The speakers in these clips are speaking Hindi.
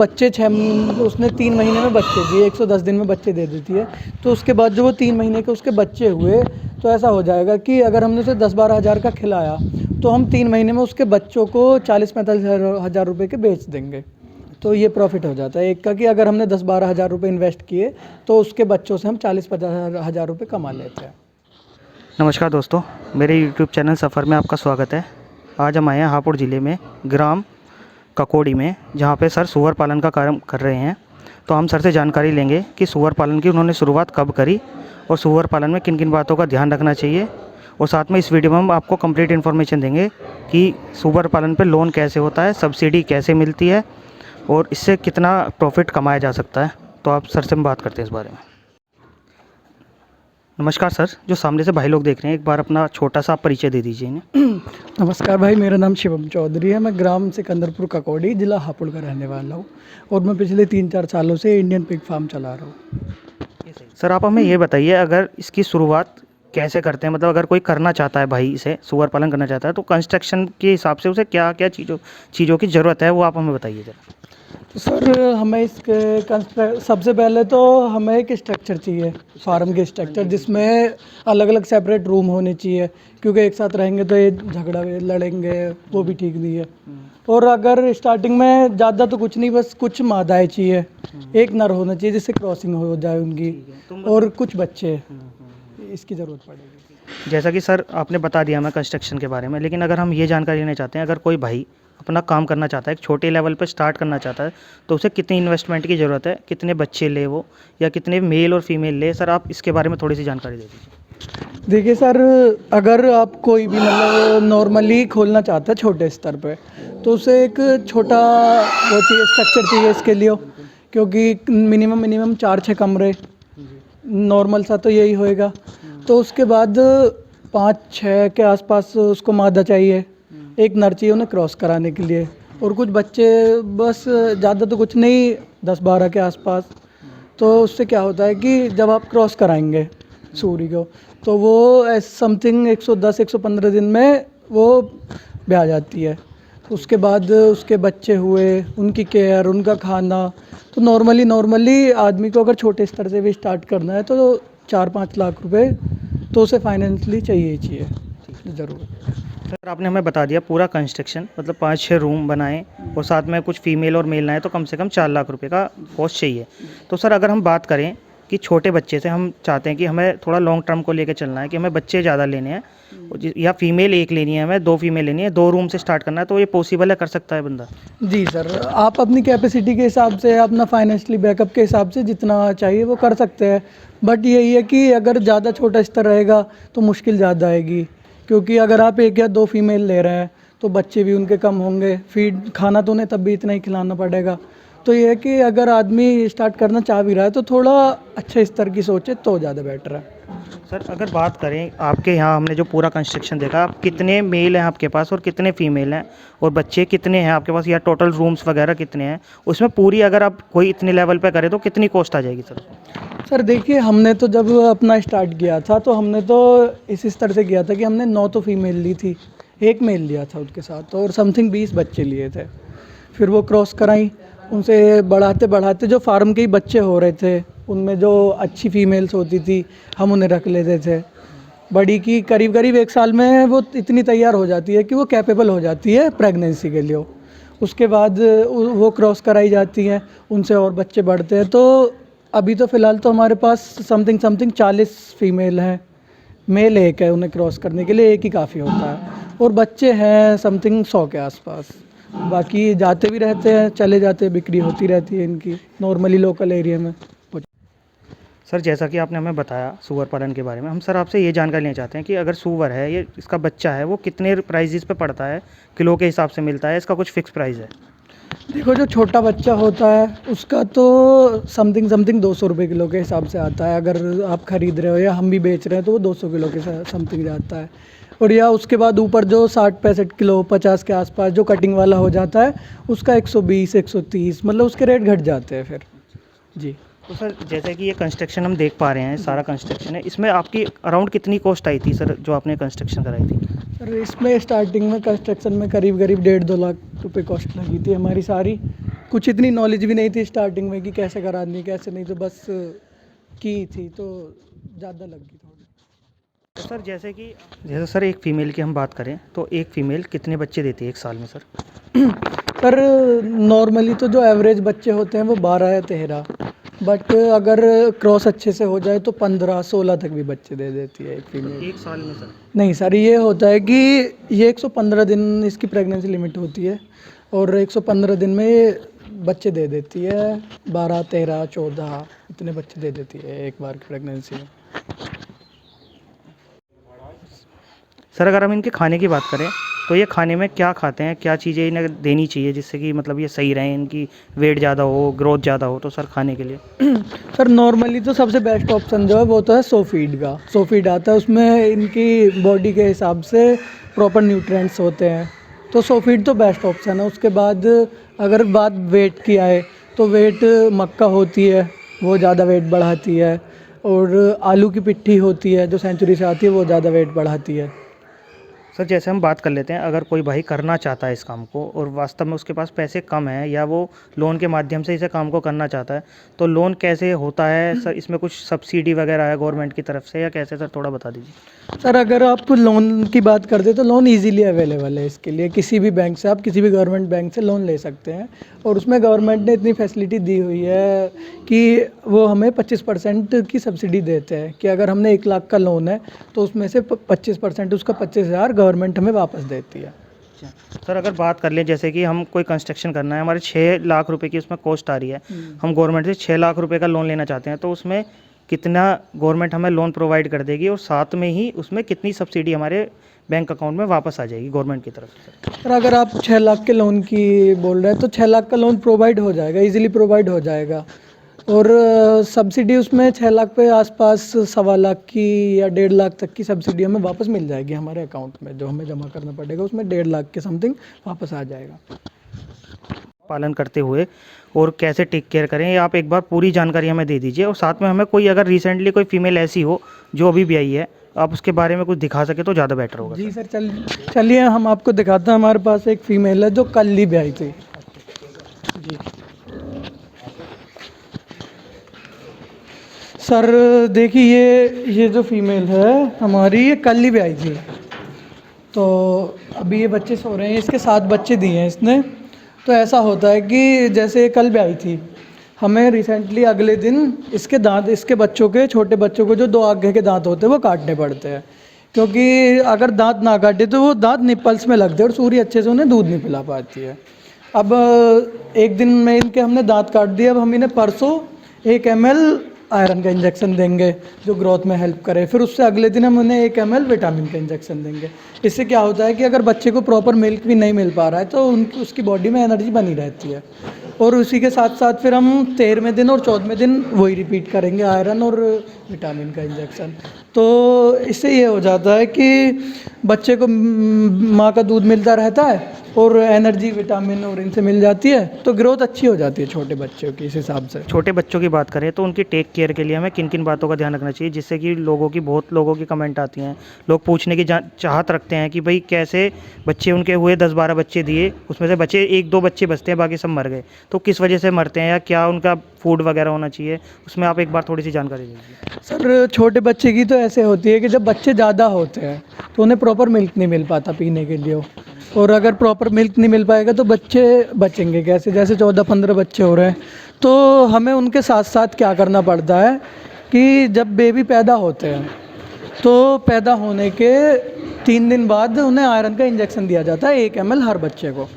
बच्चे उसने 3 महीने में बच्चे दिए, 110 दिन में बच्चे दे देती है। तो उसके बाद जो वो 3 महीने के उसके बच्चे हुए, तो ऐसा हो जाएगा कि अगर हमने उसे 10-12 हज़ार का खिलाया, तो हम 3 महीने में उसके बच्चों को 40-45 हज़ार रुपये के बेच देंगे। तो ये प्रॉफिट हो जाता है एक का, कि अगर हमने 10-12 हज़ार रुपये इन्वेस्ट किए, तो उसके बच्चों से हम 40-50 हज़ार रुपये कमा लेते हैं। नमस्कार दोस्तों, मेरे यूट्यूब चैनल सफ़र में आपका स्वागत है। आज हम आए हैं हापुड़ ज़िले में ग्राम ककोड़ी में, जहाँ पे सर सूअर पालन का कार्य कर रहे हैं। तो हम सर से जानकारी लेंगे कि सूअर पालन की उन्होंने शुरुआत कब करी और सूअर पालन में किन किन बातों का ध्यान रखना चाहिए। और साथ में इस वीडियो में हम आपको कंप्लीट इन्फॉर्मेशन देंगे कि सूअर पालन पे लोन कैसे होता है, सब्सिडी कैसे मिलती है और इससे कितना प्रॉफिट कमाया जा सकता है। तो आप सर से हम बात करते हैं इस बारे में। नमस्कार सर, जो सामने से भाई लोग देख रहे हैं, एक बार अपना छोटा सा परिचय दे दीजिए इन्हें। नमस्कार भाई, मेरा नाम शिवम चौधरी है। मैं ग्राम सिकंदरपुर ककोड़ी, ज़िला हापुड़ का रहने वाला हूँ और मैं पिछले 3-4 सालों से इंडियन पिग फार्म चला रहा हूँ। सर आप हमें ये बताइए, अगर इसकी शुरुआत कैसे करते हैं, मतलब अगर कोई करना चाहता है, भाई इसे सूअर पालन करना चाहता है, तो कंस्ट्रक्शन के हिसाब से उसे क्या क्या चीज़ों की ज़रूरत है, वो आप हमें बताइए जरा। तो सर हमें सबसे पहले तो हमें एक स्ट्रक्चर चाहिए, फार्म के स्ट्रक्चर, जिसमें अलग अलग सेपरेट रूम होने चाहिए, क्योंकि एक साथ रहेंगे तो ये झगड़ा लड़ेंगे, वो भी ठीक नहीं है। और अगर स्टार्टिंग में ज़्यादा तो कुछ नहीं, बस कुछ मादाएँ चाहिए, एक नर होना चाहिए जिससे क्रॉसिंग हो जाए उनकी, और कुछ बच्चे, इसकी ज़रूरत पड़ेगी। जैसा कि सर आपने बता दिया हमें कंस्ट्रक्शन के बारे में, लेकिन अगर हम ये जानकारी लेना चाहते हैं, अगर कोई भाई अपना काम करना चाहता है, एक छोटे लेवल पर स्टार्ट करना चाहता है, तो उसे कितनी इन्वेस्टमेंट की ज़रूरत है, कितने बच्चे ले वो, या कितने मेल और फीमेल ले, सर आप इसके बारे में थोड़ी सी जानकारी दे दीजिए। देखिए सर, अगर आप कोई भी मतलब नॉर्मली खोलना चाहता है छोटे स्तर पे, तो उसे एक छोटा वो चाहिए, स्ट्रक्चर चाहिए इसके लिए, क्योंकि मिनिमम 4-6 कमरे नॉर्मल सा तो यही होएगा। तो उसके बाद 5-6 के आसपास उसको मादा चाहिए, एक नर चाहिए उन्हें क्रॉस कराने के लिए, और कुछ बच्चे, बस ज़्यादा तो कुछ नहीं, 10-12 के आसपास। तो उससे क्या होता है कि जब आप क्रॉस कराएंगे सूरी को, तो वो समथिंग 110-115 दिन में वो ब्याह जाती है। उसके बाद उसके बच्चे हुए, उनकी केयर, उनका खाना, तो नॉर्मली आदमी को अगर छोटे स्तर से भी स्टार्ट करना है, तो 4-5 लाख रुपए तो उसे फाइनेंशियली चाहिए ही चाहिए, ज़रूर। सर आपने हमें बता दिया पूरा कंस्ट्रक्शन, मतलब 5-6 रूम बनाएं और साथ में कुछ फीमेल और मेल लाएँ, तो कम से कम 4 लाख रुपए का कॉस्ट चाहिए। तो सर अगर हम बात करें कि छोटे बच्चे से हम चाहते हैं कि हमें थोड़ा लॉन्ग टर्म को लेकर चलना है, कि हमें बच्चे ज़्यादा लेने हैं, या फीमेल एक लेनी है, हमें 2 फीमेल लेनी है, 2 रूम से स्टार्ट करना है, तो ये पॉसिबल है, कर सकता है बंदा? जी सर, आप अपनी कैपेसिटी के हिसाब से, अपना फाइनेंशियली बैकअप के हिसाब से जितना चाहिए वो कर सकते हैं। बट यही है कि अगर ज़्यादा छोटा स्तर रहेगा तो मुश्किल ज़्यादा आएगी, क्योंकि अगर आप 1 या 2 फीमेल ले रहे हैं तो बच्चे भी उनके कम होंगे, फीड खाना तो उन्हें तब भी इतना ही खिलाना पड़ेगा। तो ये है कि अगर आदमी स्टार्ट करना चाह भी रहा है तो थोड़ा अच्छे स्तर की सोचे तो ज़्यादा बेटर है। सर अगर बात करें आपके यहाँ, हमने जो पूरा कंस्ट्रक्शन देखा, आप कितने मेल हैं आपके पास और कितने फीमेल हैं, और बच्चे कितने हैं आपके पास, या टोटल रूम्स वगैरह कितने हैं, उसमें पूरी अगर आप कोई इतने लेवल पे करें तो कितनी कॉस्ट आ जाएगी सर? सर देखिए, हमने तो जब अपना स्टार्ट किया था तो हमने तो इस स्तर से किया था कि हमने 9 तो फीमेल ली थी, 1 मेल लिया था उसके साथ, और समथिंग 20 बच्चे लिए थे। फिर वो क्रॉस कराई, उनसे बढ़ाते जो फार्म के ही बच्चे हो रहे थे, उनमें जो अच्छी फीमेल्स होती थी हम उन्हें रख लेते थे। बड़ी की करीब 1 साल में वो इतनी तैयार हो जाती है कि वो कैपेबल हो जाती है प्रेगनेंसी के लिए। उसके बाद वो क्रॉस कराई जाती हैं, उनसे और बच्चे बढ़ते हैं। तो अभी तो फ़िलहाल तो हमारे पास समथिंग 40 फीमेल हैं, मेल 1 है, उन्हें क्रॉस करने के लिए 1 ही काफ़ी होता है, और बच्चे हैं समथिंग 100 के आसपास। बाकी जाते भी रहते हैं, चले जाते हैं, बिक्री होती रहती है इनकी नॉर्मली लोकल एरिया में। सर जैसा कि आपने हमें बताया सूअर पालन के बारे में, हम सर आपसे ये जानकारी लेना चाहते हैं कि अगर सूअर है, ये इसका बच्चा है, वो कितने प्राइजेस पे पड़ता है, किलो के हिसाब से मिलता है, इसका कुछ फिक्स प्राइस है? देखो, जो छोटा बच्चा होता है उसका तो समथिंग 200 रुपये किलो के हिसाब से आता है। अगर आप ख़रीद रहे हो या हम भी बेच रहे हैं तो वो 200 किलो के समथिंग जाता है। और या उसके बाद ऊपर जो 60-65 किलो 50 के आसपास जो कटिंग वाला हो जाता है, उसका 120-130, मतलब उसके रेट घट जाते हैं फिर। जी। तो सर जैसे कि ये कंस्ट्रक्शन हम देख पा रहे हैं, सारा कंस्ट्रक्शन है, इसमें आपकी अराउंड कितनी कॉस्ट आई थी सर, जो आपने कंस्ट्रक्शन कराई थी? सर इसमें स्टार्टिंग में कंस्ट्रक्शन में करीब 1.5-2 लाख रुपए कॉस्ट लगी थी हमारी सारी। कुछ इतनी नॉलेज भी नहीं थी स्टार्टिंग में कि कैसे करानी कैसे नहीं, तो बस की थी तो ज़्यादा लग गई थोड़ी। तो सर जैसे सर एक फ़ीमेल की हम बात करें तो एक फ़ीमेल कितने बच्चे देती है एक साल में सर? पर नॉर्मली तो जो एवरेज बच्चे होते हैं वो 12 या 13, बट अगर क्रॉस अच्छे से हो जाए तो 15-16 तक भी बच्चे दे देती है एक फीमेल। एक साल में सर? नहीं सर, ये होता है कि ये 115 दिन इसकी प्रेगनेंसी लिमिट होती है और 115 दिन में ये बच्चे दे देती है, 12, 13, 14 इतने बच्चे दे देती है एक बार की प्रेगनेंसी में। सर अगर हम इनके खाने की बात करें तो ये खाने में क्या खाते हैं, क्या चीज़ें इन्हें देनी चाहिए जिससे कि मतलब ये सही रहें, इनकी वेट ज़्यादा हो, ग्रोथ ज़्यादा हो, तो सर खाने के लिए? सर नॉर्मली तो सबसे बेस्ट ऑप्शन जो है वो तो है सो फीड का। सो फीड आता है, उसमें इनकी बॉडी के हिसाब से प्रॉपर न्यूट्रिएंट्स होते हैं, तो सो फीड तो बेस्ट ऑप्शन है। उसके बाद अगर बात वेट की आए तो वेट मक्का होती है, वो ज़्यादा वेट बढ़ाती है, और आलू की पिट्ठी होती है जो सेंचुरी से आती है, वो ज़्यादा वेट बढ़ाती है। सर जैसे हम बात कर लेते हैं, अगर कोई भाई करना चाहता है इस काम को और वास्तव में उसके पास पैसे कम हैं या वो लोन के माध्यम से इसे काम को करना चाहता है, तो लोन कैसे होता है सर? इसमें कुछ सब्सिडी वगैरह है गवर्नमेंट की तरफ से या कैसे सर, थोड़ा बता दीजिए। सर अगर आप लोन की बात करते तो लोन इजीली अवेलेबल है इसके लिए। किसी भी बैंक से, आप किसी भी गवर्नमेंट बैंक से लोन ले सकते हैं, और उसमें गवर्नमेंट ने इतनी फैसिलिटी दी हुई है कि वो हमें 25% की सब्सिडी देते हैं कि अगर हमने 1 लाख का लोन है तो उसमें से 25% उसका 25,000 गवर्नमेंट हमें वापस देती है। सर अगर बात कर लें जैसे कि हम कोई कंस्ट्रक्शन करना है, हमारे 6 लाख रुपए की उसमें कॉस्ट आ रही है, हम गवर्नमेंट से 6 लाख रुपए का लोन लेना चाहते हैं, तो उसमें कितना गवर्नमेंट हमें लोन प्रोवाइड कर देगी और साथ में ही उसमें कितनी सब्सिडी हमारे बैंक अकाउंट में वापस आ जाएगी गवर्नमेंट की तरफ से? सर अगर आप 6 लाख के लोन की बोल रहे हैं तो 6 लाख का लोन प्रोवाइड हो जाएगा, इजीली प्रोवाइड हो जाएगा। और सब्सिडी उसमें 6 लाख पे आसपास 1.25 लाख की या 1.5 लाख तक की सब्सिडी हमें वापस मिल जाएगी हमारे अकाउंट में। जो हमें जमा करना पड़ेगा उसमें 1.5 लाख के समथिंग वापस आ जाएगा। पालन करते हुए और कैसे टेक केयर करें, ये आप एक बार पूरी जानकारी हमें दे दीजिए। और साथ में हमें कोई अगर रिसेंटली कोई फीमेल ऐसी हो जो अभी भी आई है, आप उसके बारे में कुछ दिखा सके तो ज़्यादा बेटर होगा। जी सर, चलिए हम आपको दिखाते हैं। हमारे पास एक फ़ीमेल है जो कल ही भी आई थी। जी सर देखिए, ये जो फीमेल है हमारी, ये कल ही भी आई थी। तो अभी ये बच्चे सो रहे हैं, इसके 7 बच्चे दिए हैं इसने। तो ऐसा होता है कि जैसे कल भी आई थी, हमें रिसेंटली अगले दिन इसके दांत, इसके बच्चों के, छोटे बच्चों को जो 2 आगे के दांत होते हैं वो काटने पड़ते हैं, क्योंकि अगर दांत ना काटे तो वो दांत निपल्स में लगते हैं और सूरी अच्छे से उन्हें दूध नहीं पिला पाती है। अब एक दिन में इनके हमने दांत काट दिए, अब हम इन्हें परसों 1 ml आयरन का इंजेक्शन देंगे जो ग्रोथ में हेल्प करे। फिर उससे अगले दिन हम उन्हें 1 ml विटामिन का इंजेक्शन देंगे। इससे क्या होता है कि अगर बच्चे को प्रॉपर मिल्क भी नहीं मिल पा रहा है तो उसकी बॉडी में एनर्जी बनी रहती है। और उसी के साथ साथ फिर हम 13वें दिन और 14वें दिन वही रिपीट करेंगे, आयरन और विटामिन का इंजेक्शन। तो इससे ये हो जाता है कि बच्चे को माँ का दूध मिलता रहता है और एनर्जी, विटामिन और इनसे मिल जाती है, तो ग्रोथ अच्छी हो जाती है छोटे बच्चों की। इस हिसाब से छोटे बच्चों की बात करें तो उनकी टेक केयर के लिए हमें किन किन बातों का ध्यान रखना चाहिए, जिससे कि बहुत लोगों की कमेंट आती हैं, लोग पूछने की चाहत रखते हैं कि भाई कैसे बच्चे उनके हुए 10-12 बच्चे दिए, उसमें से बच्चे 1-2 बच्चे बचते हैं, बाकी सब मर गए, तो किस वजह से मरते हैं या क्या उनका फूड वगैरह होना चाहिए, उसमें आप एक बार थोड़ी सी जानकारी दीजिए। सर छोटे बच्चे की तो ऐसे होती है कि जब बच्चे ज़्यादा होते हैं तो उन्हें प्रॉपर मिल्क नहीं मिल पाता पीने के लिए, और अगर प्रॉपर मिल्क नहीं मिल पाएगा तो बच्चे बचेंगे कैसे? जैसे 14-15 बच्चे हो रहे हैं, तो हमें उनके साथ साथ क्या करना पड़ता है कि जब बेबी पैदा होते हैं तो पैदा होने के 3 दिन बाद उन्हें आयरन का इंजेक्शन दिया जाता है 1 ml हर बच्चे को,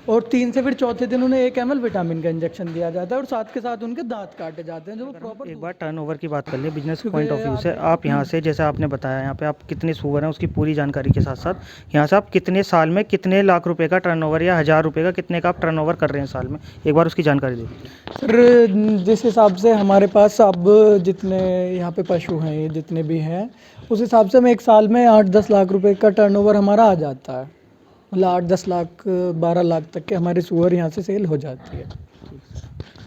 और 3 से फिर चौथे दिन उन्हें 1 ml विटामिन का इंजेक्शन दिया जाता है, और साथ के साथ उनके दांत काटे जाते हैं जो प्रॉपर। एक बार टर्नओवर की बात कर लें बिजनेस पॉइंट ऑफ व्यू से, आप यहाँ से जैसे आपने बताया यहाँ पे आप कितने सूअर हैं उसकी पूरी जानकारी के साथ साथ यहाँ से आप कितने साल में कितने लाख रुपए का टर्नओवर या 1000 रुपये का कितने का आप टर्नओवर कर रहे हैं साल में, एक बार उसकी जानकारी दीजिए। सर जिस हिसाब से हमारे पास अब जितने यहाँ पे पशु हैं, जितने भी हैं, उस हिसाब से हम एक साल में 8-10 लाख रुपए का टर्नओवर हमारा आ जाता है। मतलब 8-10 लाख 12 लाख तक के हमारे सूअर यहाँ से सेल हो जाती है।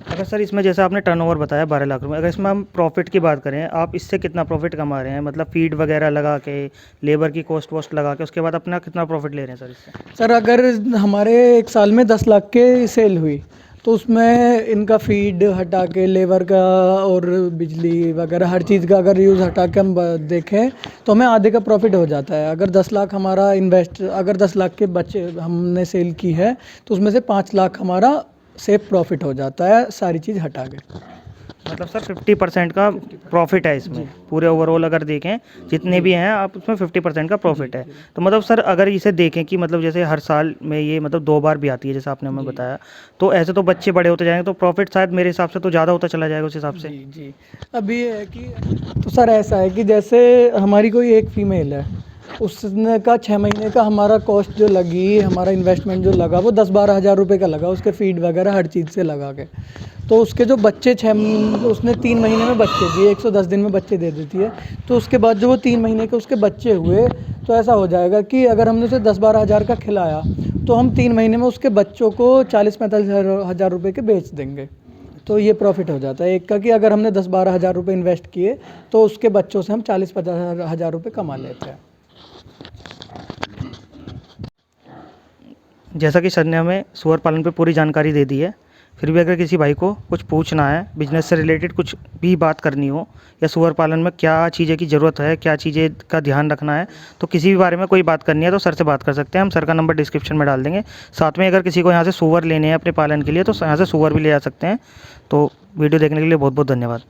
अगर सर इसमें जैसा आपने टर्नओवर बताया 12 लाख रुपए, अगर इसमें हम प्रॉफिट की बात करें, आप इससे कितना प्रॉफिट कमा रहे हैं, मतलब फीड वगैरह लगा के, लेबर की कॉस्ट वॉस्ट लगा के, उसके बाद अपना कितना प्रॉफिट ले रहे हैं सर इससे? सर अगर हमारे एक साल में 10 लाख के सेल हुई तो उसमें इनका फीड हटा के लेबर का और बिजली वगैरह हर चीज़ का अगर यूज़ हटा के हम देखें तो हमें आधे का प्रॉफिट हो जाता है। अगर 10 लाख हमारा अगर 10 लाख के बच्चे हमने सेल की है तो उसमें से 5 लाख हमारा सेफ प्रॉफिट हो जाता है सारी चीज़ हटा के। मतलब सर 50% का प्रॉफिट है इसमें, पूरे ओवरऑल अगर देखें जितने भी हैं आप उसमें 50% का प्रॉफिट है। तो मतलब सर अगर इसे देखें कि मतलब जैसे हर साल में ये मतलब 2 बार भी आती है जैसे आपने हमें बताया, तो ऐसे तो बच्चे बड़े होते जाएंगे तो प्रॉफिट शायद मेरे हिसाब से तो ज़्यादा होता चला जाएगा उस हिसाब से। जी जी। अभी ये है कि तो सर ऐसा है कि जैसे हमारी कोई एक फीमेल है, उसने का 6 महीने का हमारा कॉस्ट जो लगी, हमारा इन्वेस्टमेंट जो लगा वो 10-12 हज़ार रुपये का लगा, उसके फीड वगैरह हर चीज़ से लगा के। तो उसके जो बच्चे उसने 3 महीने में बच्चे दिए, 110 दिन में बच्चे दे देती है। तो उसके बाद जो वो 3 महीने के उसके बच्चे हुए, तो ऐसा हो जाएगा कि अगर हमने उसे 10-12 हज़ार का खिलाया तो हम 3 महीने में उसके बच्चों को 40-45 हज़ार रुपये के बेच देंगे। तो ये प्रॉफिट हो जाता है एक का कि अगर हमने 10-12 हज़ार रुपये इन्वेस्ट किए तो उसके बच्चों से हम 40-50 हज़ार रुपये कमा लेते हैं। जैसा कि सर ने हमें सूअर पालन पे पूरी जानकारी दे दी है, फिर भी अगर किसी भाई को कुछ पूछना है, बिजनेस से रिलेटेड कुछ भी बात करनी हो, या सूअर पालन में क्या चीज़ें की ज़रूरत है, क्या चीज़ें का ध्यान रखना है, तो किसी भी बारे में कोई बात करनी है तो सर से बात कर सकते हैं। हम सर का नंबर डिस्क्रिप्शन में डाल देंगे। साथ में अगर किसी को यहाँ से सूअर लेने हैं अपने पालन के लिए तो यहाँ से सूअर भी ले आ सकते हैं। तो वीडियो देखने के लिए बहुत बहुत धन्यवाद।